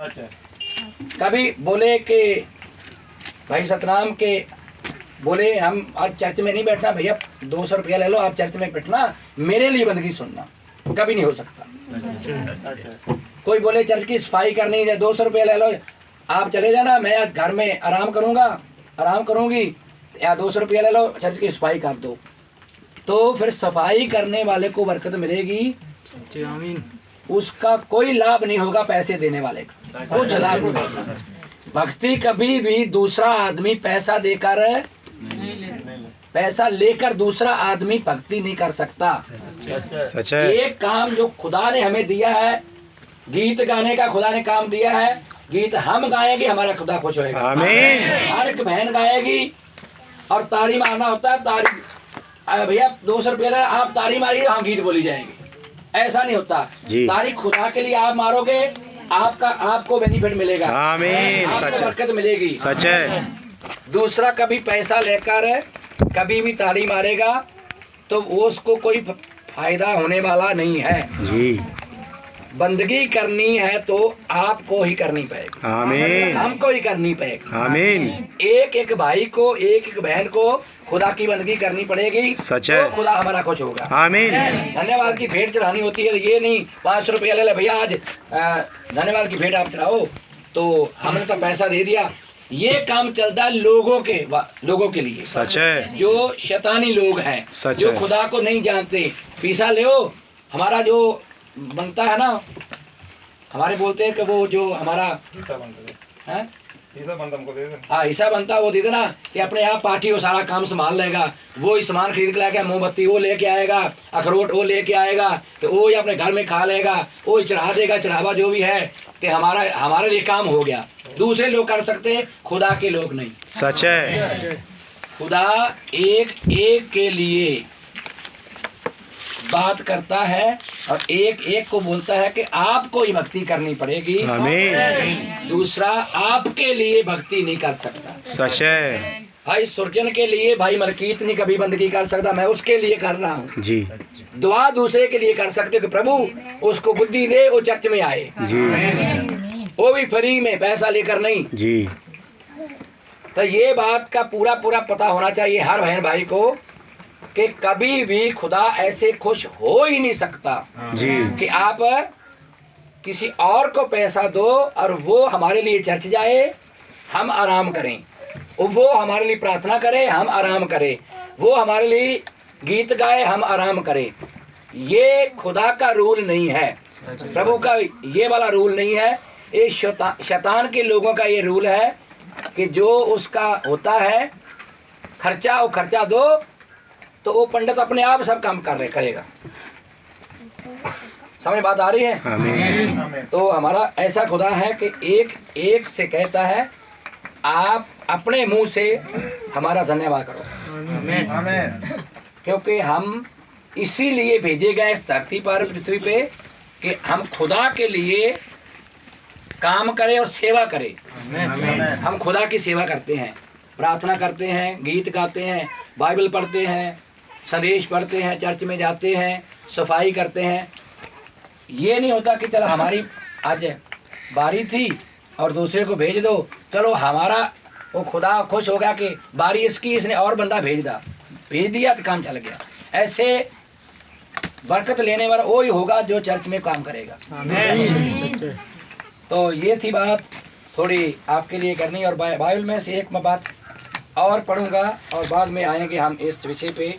अच्छा। कभी बोले कि भाई सतनाम के बोले हम आज चर्च में नहीं बैठना भैया, 200 रुपया ले लो, आप चर्च में बैठना, मेरे लिए बंदगी सुनना, कभी नहीं हो सकता। कोई बोले चर्च की सफाई करनी है, 200 रुपया ले लो, आप चले जाना, मैं आज घर में आराम करूँगा, आराम करूँगी, या 200 रुपया ले लो, चर्च की सफाई कर दो, तो फिर सफाई करने वाले को बरकत मिलेगी, उसका कोई लाभ नहीं होगा पैसे देने वाले का, कुछ लाभ नहीं होगा। भक्ति कभी भी दूसरा आदमी पैसा देकर, पैसा लेकर दूसरा आदमी भक्ति नहीं कर सकता। सच है। एक काम जो खुदा ने हमें दिया है, गीत गाने का खुदा ने काम दिया है, गीत हम गाएंगे हमारा खुदा खुश होएगा। आमीन। हर एक बहन गाएगी और ताड़ी मारना होता है, ताड़ी भैया 200 रुपया ले, आप ताड़ी मारिए, हाँ गीत बोली जाएगी, ऐसा नहीं होता। ताड़ी खुदा के लिए आप मारोगे, आपको बेनिफिट मिलेगा, आमीन। आपको बरकत मिलेगी। सच है। दूसरा कभी पैसा लेकर कभी भी ताड़ी मारेगा तो वो उसको कोई फायदा होने वाला नहीं है जी। बंदगी करनी है तो आपको ही करनी पड़ेगी, आमीन। हमको ही करनी पड़ेगी। आमीन। एक एक भाई को, एक एक बहन को खुदा की बंदगी करनी पड़ेगी, सच है। तो खुदा हमारा खुश होगा। आमीन। धन्यवाद की भेंट चढ़ानी होती है, ये नहीं 500 रुपया ले ले भैया आज धन्यवाद की भेंट आप चढ़ाओ, तो हमने तो पैसा दे दिया। ये काम चलता है लोगों के लिए। सच है। जो शैतानी लोग हैं, जो खुदा को नहीं जानते, पैसा ले हमारा जो बनता है ना, हमारे बोलते हैं कि वो जो हमारा है हिस्सा बनता है वो दे देना, कि अपने आप पार्टी वो सारा काम संभाल लेगा, वो ही सामान खरीद के लाएगा, मोमबत्ती वो लेके आएगा, अखरोट वो लेके आएगा, तो वो ही अपने घर में खा लेगा, वो ही चढ़ा देगा, चढ़ावा जो भी है, कि हमारे लिए काम हो गया। दूसरे लोग कर सकते हैं, खुदा के लोग नहीं। सच है। खुदा एक एक के लिए बात करता है और एक एक को बोलता है कि आपको ही भक्ति करनी पड़ेगी। आमीन। दूसरा आपके लिए भक्ति नहीं कर सकता। सच है। भाई सुरजन के लिए भाई मलकीत नहीं कभी बंदगी कर सकता, मैं उसके लिए कर रहा हूँ जी। दुआ दूसरे के लिए कर सकते कि प्रभु उसको बुद्धि दे, वो चर्च में आए जी। वो भी फ्री में, पैसा लेकर नहीं जी। तो ये बात का पूरा पता होना चाहिए हर बहन भाई को कि कभी भी खुदा ऐसे खुश हो ही नहीं सकता जी कि आप किसी और को पैसा दो और वो हमारे लिए चर्च जाए, हम आराम करें, वो हमारे लिए प्रार्थना करे, हम आराम करें, वो हमारे लिए गीत गाए, हम आराम करें। ये खुदा का रूल नहीं है, प्रभु का ये वाला रूल नहीं है, ये शैतान के लोगों का ये रूल है कि जो उसका होता है खर्चा, वो खर्चा दो तो वो पंडित अपने आप सब काम करेगा। समझ बात आ रही है? आमीन। तो हमारा ऐसा खुदा है कि एक एक से कहता है आप अपने मुंह से हमारा धन्यवाद करो। आमीन। क्योंकि हम इसीलिए भेजे गए इस धरती पर, पृथ्वी पे, कि हम खुदा के लिए काम करें और सेवा करें। हम खुदा की सेवा करते हैं, प्रार्थना करते हैं, गीत गाते हैं, बाइबल पढ़ते हैं, संदेश पढ़ते हैं, चर्च में जाते हैं, सफाई करते हैं। ये नहीं होता कि चलो हमारी आज बारी थी और दूसरे को भेज दो, चलो हमारा वो खुदा खुश हो गया कि बारी इसकी, इसने और बंदा भेज दिया तो काम चल गया। ऐसे बरकत लेने वाला वो ही होगा जो चर्च में काम करेगा। तो ये थी बात थोड़ी आपके लिए करनी, और बाइबल में से एक मैं बात और पढ़ूंगा और बाद में आएंगे हम इस विषय पे